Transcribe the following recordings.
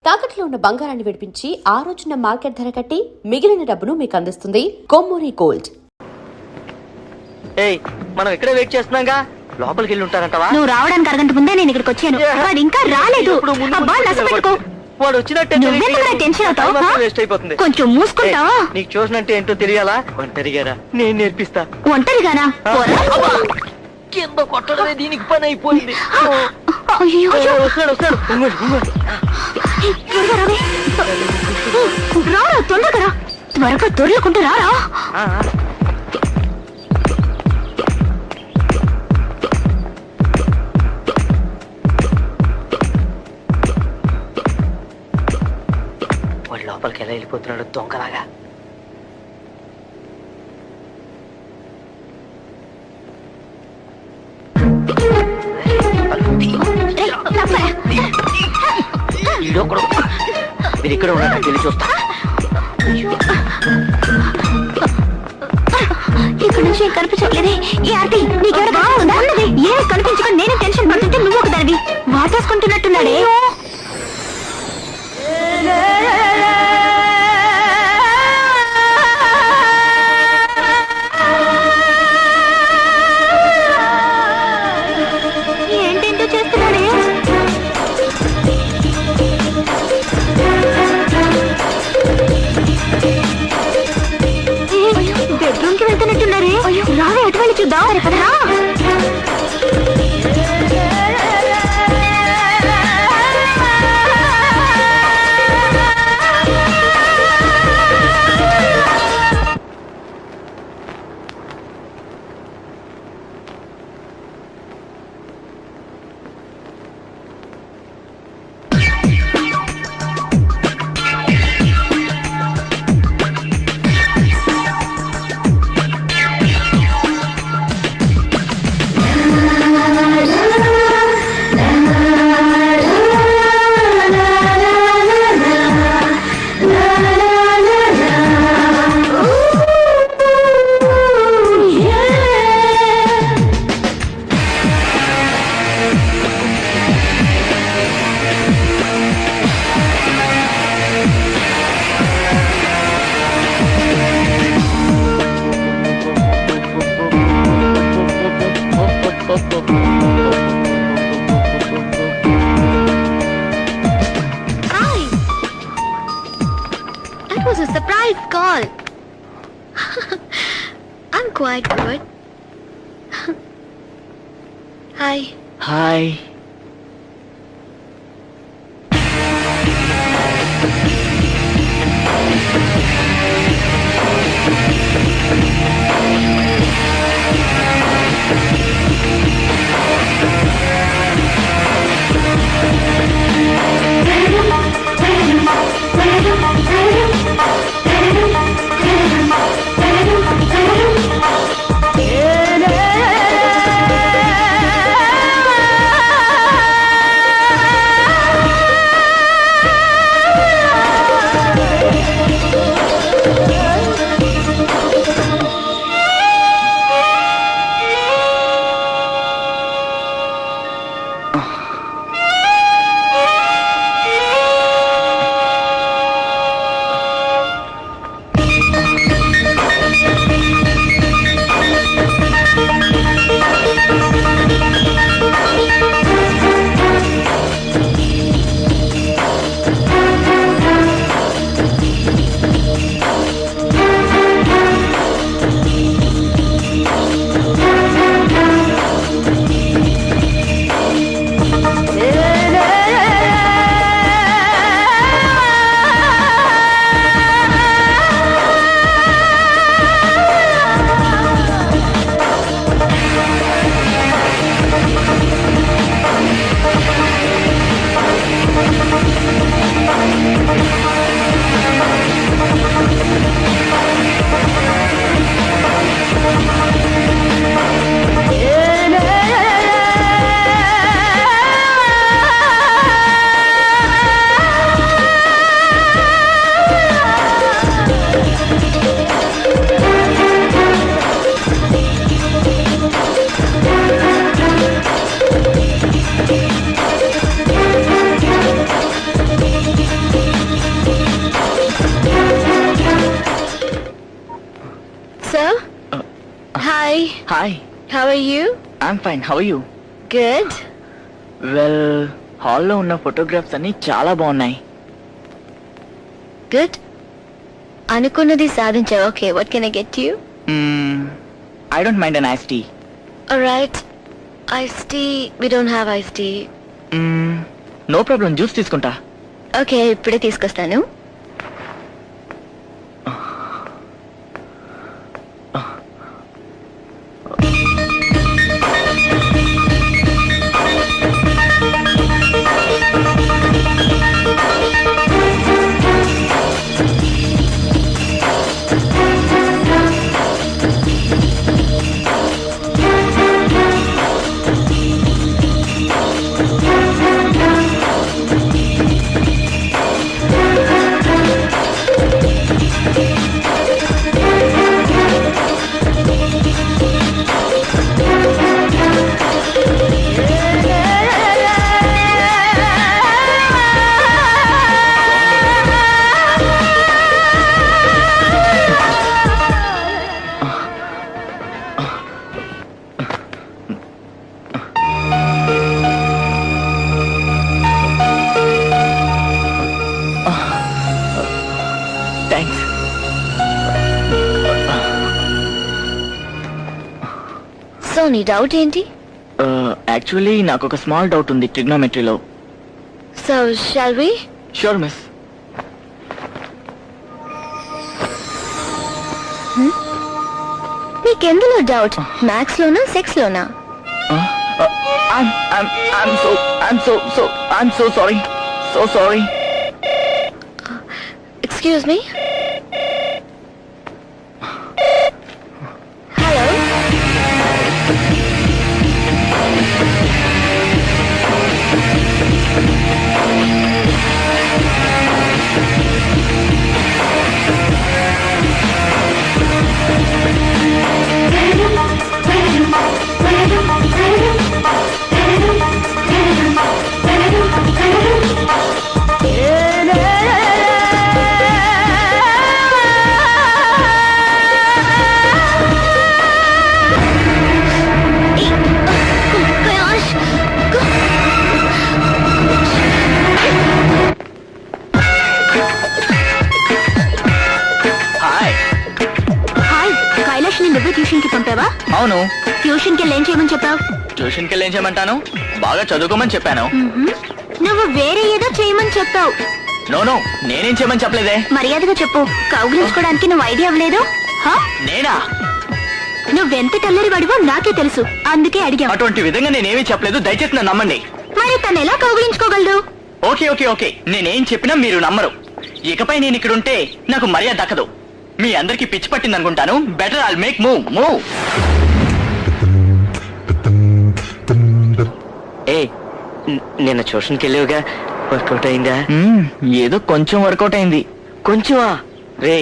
తాకట్లో ఉన్న బంగారాన్ని విడిపించి ఆ రోజున మార్కెట్ ధర కట్టి మిగిలిన డబ్బును మీకు అందిస్తుంది కొమ్మూరి గోల్డ్. ఏయ్, మనం ఇక్కడే వెయిట్ చేస్తున్నాంగా, లోపలికి వెళ్ళి ఉంటారంటవా? నువ్వు రావడానికి అరగంట ముందే నేను ఇక్కడికి వచ్చాను. వాడు ఇంకా రాలేదు. వాడు వచ్చినట్టే టెన్షన్ అయిపోతుంది. కొంచెం మూసుకుంటావా? నీకు చూసినట్టే ఏంటో తెలియాలా? ఒంటరిగారా? నేను నేర్పిస్తా. ఒంటరిగానా? కింద కొట్టడమే దీనికి పని అయిపోయింది. రారా, తొందరగా రా, త్వరగా దొర్లకుంటూ రారా. వాడు లోపలికి ఎలా వెళ్ళిపోతున్నాడు దొంగలాగా. మీరు ఇక్కడ ఉన్నారని తెలిసి చూస్తా. ఇక్కడ నుంచి కనిపించట్లేదే. ఈ ఆర్తి నీకెవరు ఉన్నది? ఏమి కనిపించక నేను టెన్షన్ పడుతుంటే నువ్వు ఒక దానివి వాటేసుకుంటున్నట్టున్నాడే. ఏంటేంటో చేస్తున్నాడే. బెడ్రూమ్ కి వెళ్తున్నట్టున్నారే. రావే, అటు వెళ్ళి చూద్దాం. రా. Was a surprise call. I'm quite good. Hi. Hi. Hi, How are you? I'm fine. How you? Good. Well, హాల్లో ఉన్న ఫోటోగ్రాఫ్స్ అన్ని చాలా బాగున్నాయి. Good. అనుకున్నది సాధించావు. Okay, what can I get you? I don't mind an ice tea. Alright. Iced tea. We don't have iced tea. No problem, juice తీసుకుంటా. Okay, ఇప్పుడే తీసుకొస్తాను. థ్యాంక్స్. సో నీ డౌట్ ఏంటి? యాక్చువల్లీ నాకు ఒక స్మాల్ డౌట్ ఉంది ట్రిగ్నోమెట్రీలో. So shall we? Sure miss. నీకెందులో డౌట్? మ్యాథ్స్ లోనా, సెక్స్ లోనా? I'm so sorry. So sorry. Excuse me. Hello. Hi. Hi, Kailash ని నువ్వే ట్యూషన్ కి పంపావా? అవును. ట్యూషన్ కి ఏం చేయమని చెప్పావు? ట్యూషన్కి వెళ్ళి ఏం చేయమంటాను? బాగా చదువుకోమని చెప్పాను. నువ్వు వేరే ఏదో చేయమని చెప్పావు. నో, నేనేం చేయమని చెప్పలేదే. మర్యాదగా చెప్పు. కౌగిలించుకోవడానికి నువ్వు ఐడియా అవ్వలేదు. నేనా? నువ్వెంత కల్లరి వాడివో నాకే తెలుసు, అందుకే అడిగా. అటువంటి విధంగా నేనేమీ చెప్పలేదు, దయచేసి నన్ను నమ్మండి. మరి తను ఎలా కౌగిలించుకోగలడు? ఓకే, నేనేం చెప్పినా మీరు నమ్మరు. ఇకపై నేను ఇక్కడ ఉంటే నాకు మర్యాద దక్కదు. మీ అందరికి పిచ్చి పట్టింది అనుకుంటాను. Better I'll make move. ఏ నిన్న ట్యూషన్కి వెళ్ళావుగా, వర్కౌట్ అయిందా? ఏదో కొంచెం వర్కౌట్ అయింది. కొంచెమా? రే,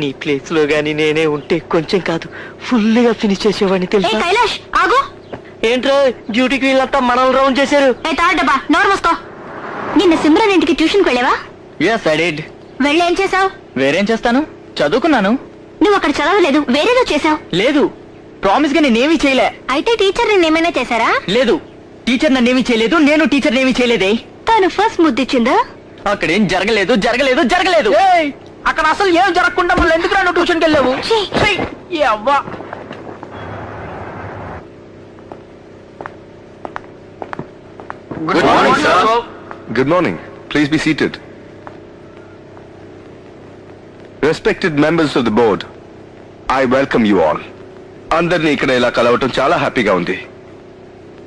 నీ ప్లేస్ లో గానీ నేనే ఉంటే కొంచెం కాదు ఫుల్ గా ఫినిష్ చేసేవాడిని ఏ తెలుసా? కైలాష్ ఆగు. ఏంట్రా డ్యూటీకి వీళ్ళంతా మనల్ని రౌండ్ చేశారు? ఏ తాడబ్బా, నోరు మూసుకో. నిన్న సిమ్రన్ ఇంటికి ట్యూషన్కి వెళ్ళావా? yes I did. వెళ్ళేం చేసావు? వేరేం చేస్తాను, చదువుకున్నాను. నువ్వు అక్కడ చదవలేదు, వేరేదో చేసావు. లేదు, ప్రామిస్ గా నేనేమీ చేయలే. అయితే టీచర్ నిన్నేమైనా చేశారా? లేదు, టీచర్ నన్నేమీ చేయలేదు, నేను టీచర్ నేమీ చేయలేదే. తను ఫస్ట్ ముద్దిచ్చిందా? అక్కడేం జరగలేదు. అక్కడ అసలు ఏం జరగకుండా మళ్ళీ ఎందుకు నన్ను ట్యూషన్కి వెళ్ళావు? ఛీ. అవ్వా. Good morning, sir. Good morning. Please be seated. Respected members of the board, I welcome you all. అందరినీ ఇక్కడ ఇలా కలవటం చాలా హ్యాపీగా ఉంది.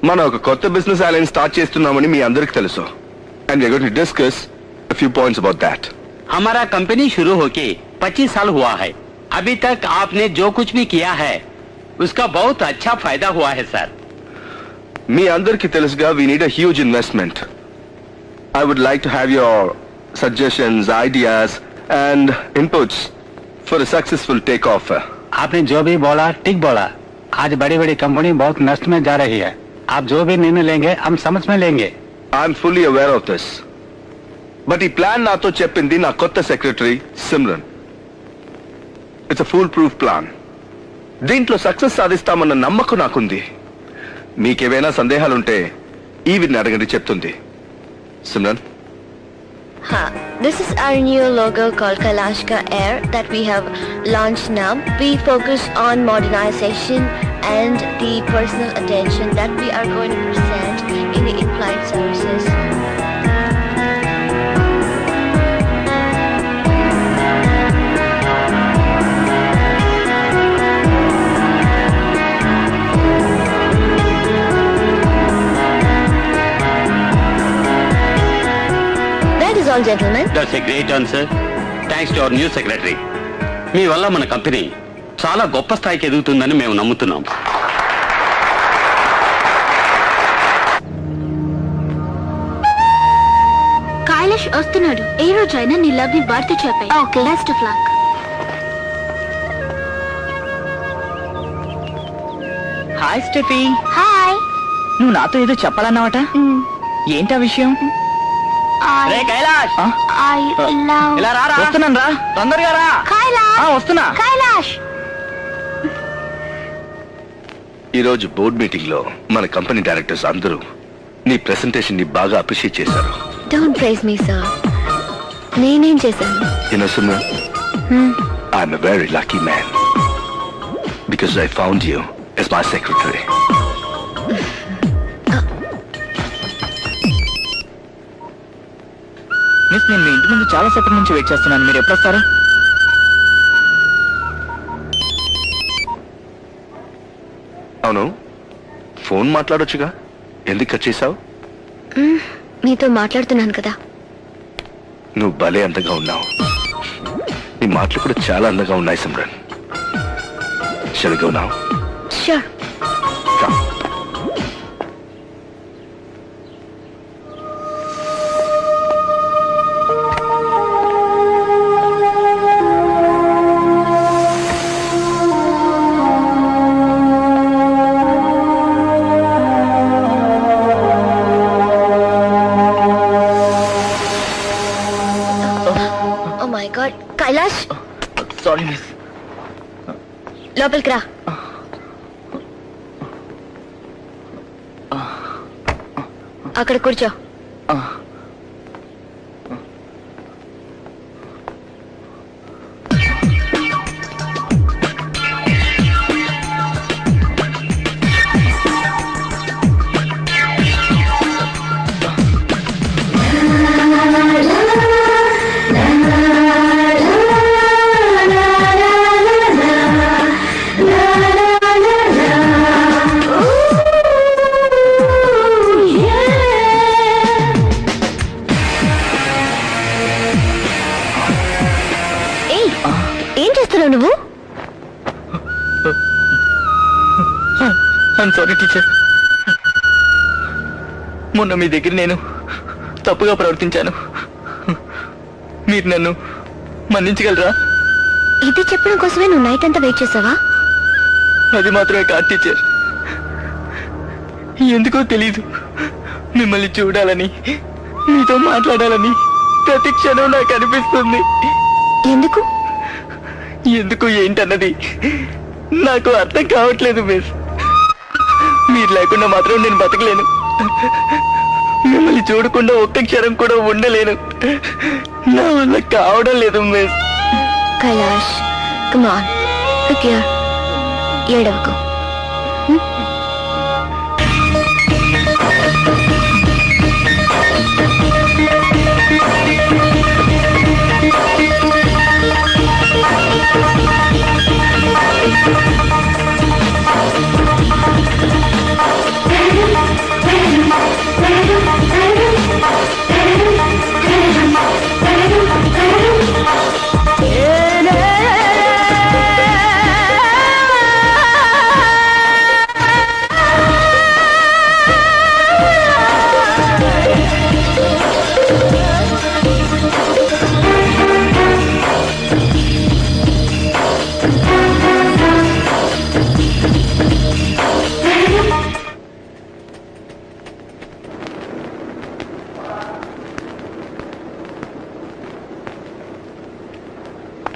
మనం ఒక కొత్త బిజినెస్ అలయన్స్ స్టార్ట్ చేస్తున్నామని మీ అందరికీ తెలుసు. And we are going to discuss a few points about that. हमारा कंपनी शुरू होके 25 साल हुआ है. अभी तक आपने जो कुछ भी किया है उसका बहुत अच्छा फायदा हुआ है सर. మీ అందరికీ తెలుసుగా we need a huge investment. I would like to have your suggestions, ideas and inputs for a successful takeoff. आपने जो भी बोला ठीक बोला. आज बड़ी बड़ी कंपनी बहुत नष्ट में जा रही है. आप जो भी निर्णय लेंगे हम समझ में लेंगे. I'm fully aware of this. But ఈ ప్లాన్ నాతో చెప్పింది నా కొత్త secretary Simran. It's a foolproof plan. దీంట్లో సక్సెస్ సాధిస్తామన్న నమ్మకం నాకుంది. మీకేమైనా సందేహాలుంటే ఈవిని అడగండి, చెప్తుంది. Simran, This is our new logo called Kailashka Air that we have launched now. We focus on modernization and the personal attention that we are going to present in the in-flight services. That is all, gentlemen. That's a great answer. Thanks to our new secretary. మీ వల్ల మన company చాలా గొప్ప స్థాయికి ఎదుగుతుందని మేము నమ్ముతున్నాం. కైలాష్ వస్తున్నాడు. ఏ రోజైనా నీ లవ్ ని భర్తీ చెప్పాయి. Okay, best of luck. Hi Steffi, hi. నువ్వు నాతో ఏదో చెప్పాలన్నావట. ఏంటా విషయం? రే కైలాష్, I love ఇలా రా. వస్తున్నాను రా, తొందరగా రా. కైలాష్. వస్తున్నా. కైలాష్. ఈరోజు బోర్డ్ మీటింగ్ లో మన కంపెనీ డైరెక్టర్స్ అందరూ నీ ప్రెసెంటేషన్ ని బాగా అప్రిషియేట్ చేశారు. Don't praise me, sir. నేనేం చేశాను? Simran, I'm a very lucky man because I found you as my secretary. Miss, నేను మీ ఇంటి ముందు చాలా సేపటి నుంచి వెయిట్ చేస్తున్నాను. మీరు ఎప్పుడు వస్తారు? అవును, ఫోన్ మాట్లాడొచ్చుగా, ఎందుకు కట్ చేసావు? మీతో మాట్లాడుతున్నాను కదా. నువ్వు భలే అందంగా ఉన్నావు. నీ మాటలు కూడా చాలా అందంగా ఉన్నాయి Simran. Shall we go now? Sure. Come. Oh my God. Kailash, sorry miss. లోపలికి రా. అక్కడ కూర్చో. ఏం చేస్తున్నావు నువ్వు? I'm sorry teacher. మొన్న మీ దగ్గర నేను తప్పుగా ప్రవర్తించాను. మీరు నన్ను మన్నించగలరా? ఇది చెప్పడం కోసమే నువ్వు నైట్ అంతా వెయిట్ చేసావా? అది మాత్రమే కాదు టీచర్, ఎందుకో తెలీదు, మిమ్మల్ని చూడాలని, మీతో మాట్లాడాలని ప్రతి క్షణం నాకు అనిపిస్తుంది. ఎందుకు? ఎందుకు ఏంటన్నది నాకు అర్థం కావట్లేదు మిస్. మీరు లేకుండా మాత్రం నేను బతకలేను. మిమ్మల్ని చూడకుండా ఒక్క క్షణం కూడా ఉండలేను. నా వల్ల కావడం లేదు miss. Kailash, come on, look here. ఏడవకు.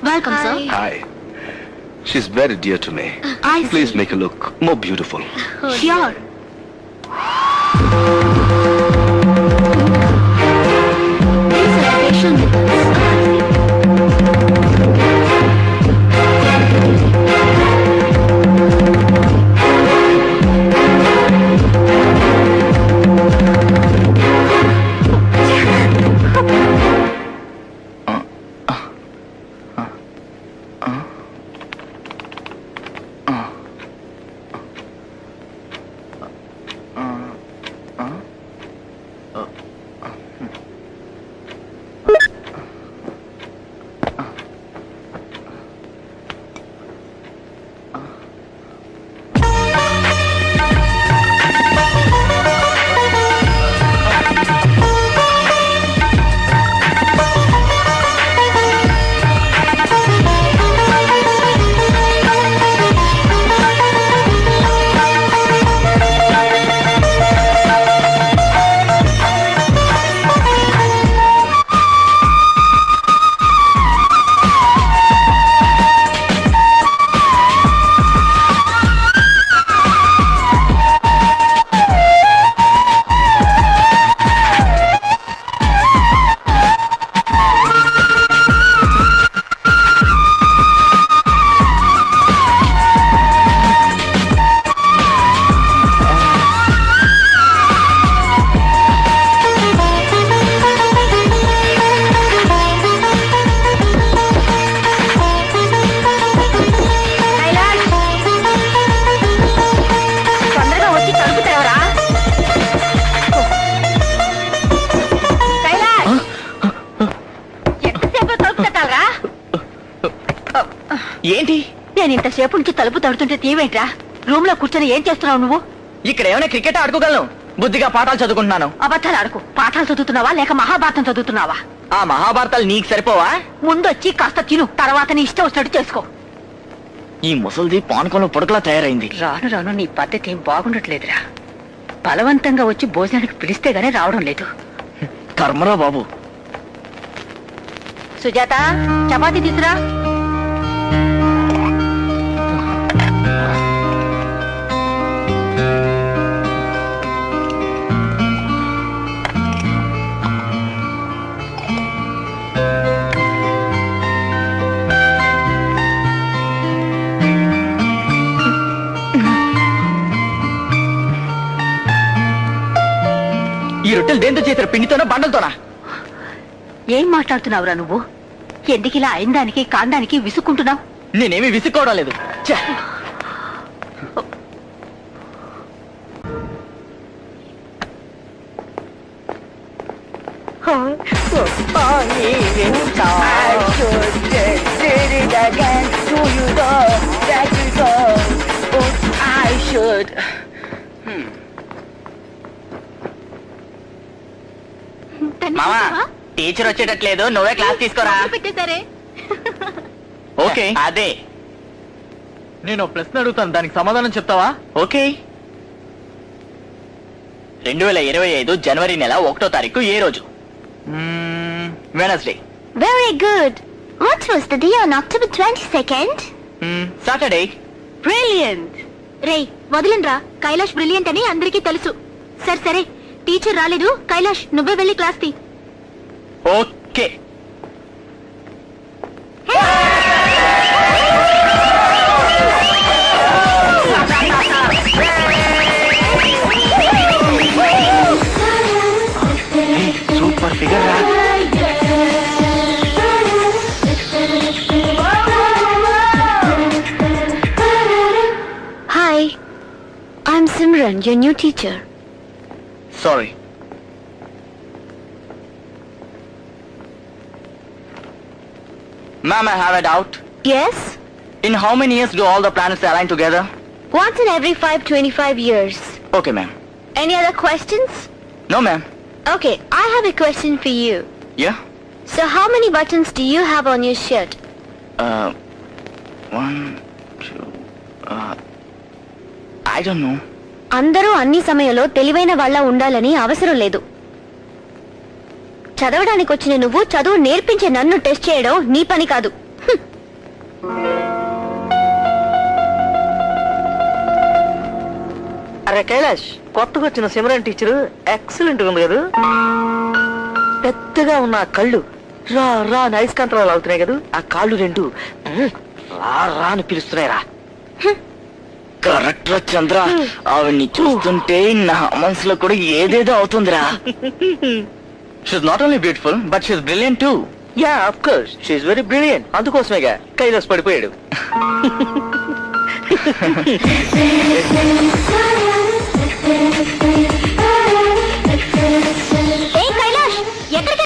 Welcome, sir. Hi. She's very dear to me. I Please see. make her look more beautiful. Sure. These are facial methods. ఏంటి? నేను ఇంతసేపు నుంచి తలుపు తడుతుంటే తీవేంట్రా? రూమ్ లో కూర్చొని ఏం చేస్తున్నావు నువ్వు? ఇక్కడ ఏమైనా క్రికెట్ ఆడుకోగలను, బుద్ధిగా పాఠాలు చదువుకుంటున్నాను. అబద్ధాలు ఆడుకో. పాఠాలు చదువుతున్నావా లేక మహాభారతం చదువుతున్నావా? ఆ మహాభారతాలు నీకు సరిపోవా? ముందొచ్చి కాస్త తిను, తర్వాత నీ ఇష్టం వచ్చినట్టు చేసుకో. ఈ ముసల్ది పానకంలో పొడకలా తయారైంది. రాను రాను నీ పద్ధతి ఏం బాగుండట్లేదురా. బలవంతంగా వచ్చి భోజనానికి పిలిస్తే గానీ రావడం లేదు. కర్మరా బాబు. సుజాత, చపాతీ తీసురా. ఈ రొట్టెలు దేంతో చేశారు? పిండితోనా బండలతోనా? ఏం మాట్లాడుతున్నావురా నువ్వు? ఎందుకు ఇలా అయిందానికి కాండానికి విసుక్కుంటున్నావు? నేనేమి విసుక్కోవడం లేదు. ఛే! మామా, టీచర్ వచ్చేటట్లేదు, నువ్వే క్లాస్ తీసుకోరా. పెట్టేసరే. ఓకే, అదే. నేను ప్రశ్న అడుగుతాను, దానికి సమాధానం చెప్తావా? ఓకే. 2025 జనవరి నెల 1వ తారీఖు ఏ రోజు? Wednesday. Very good. What was the day on October 22nd? Saturday. Brilliant. రేయ్, వదిలిండ్రా. కైలాష్ బ్రిలియంట్ అని అందరికీ తెలుసు. సరే సరే, టీచర్ రాలేదు. కైలాష్, నువ్వే వెళ్ళి క్లాస్ తీ. ఓకే. సూపర్ ఫిగర్ రా. Hi, I'm Simran, your new teacher. Sorry. Ma'am, I have a doubt. Yes? In how many years do all the planets align together? Once in every 525 years. Okay, ma'am. Any other questions? No, ma'am. Okay, I have a question for you. Yeah? So how many buttons do you have on your shirt? 1, 2, I don't know. అందరూ అన్ని సమయంలో తెలివైన వాళ్ళ ఉండాలని అవసరం లేదు. చదవడానికి వచ్చిన నువ్వు చదువు నేర్పించే నన్ను టెస్ట్ చేయడం నీ పని కాదు. అరే కైలాష్, కొత్తగా వచ్చిన సిమరన్ టీచర్ ఎక్సలెంట్ ఉంది కదా. పెద్దగా ఉన్న ఆ కళ్ళు రా రా అని అయస్కాంతరాలు అవుతున్నాయి కదా. ఆ కాళ్ళు రెండు రా రా అని పిలుస్తున్నాయి రా. కరెక్ట్ రా చంద్ర, ఆవిడ్ని చూస్తుంటే నా మనసులో కూడా ఏదేదో అవుతుందిరా. She's not only beautiful but she's brilliant too. Yeah of course she's very brilliant. అందుకోసమేగా కైలాష్ పడిపోయాడు.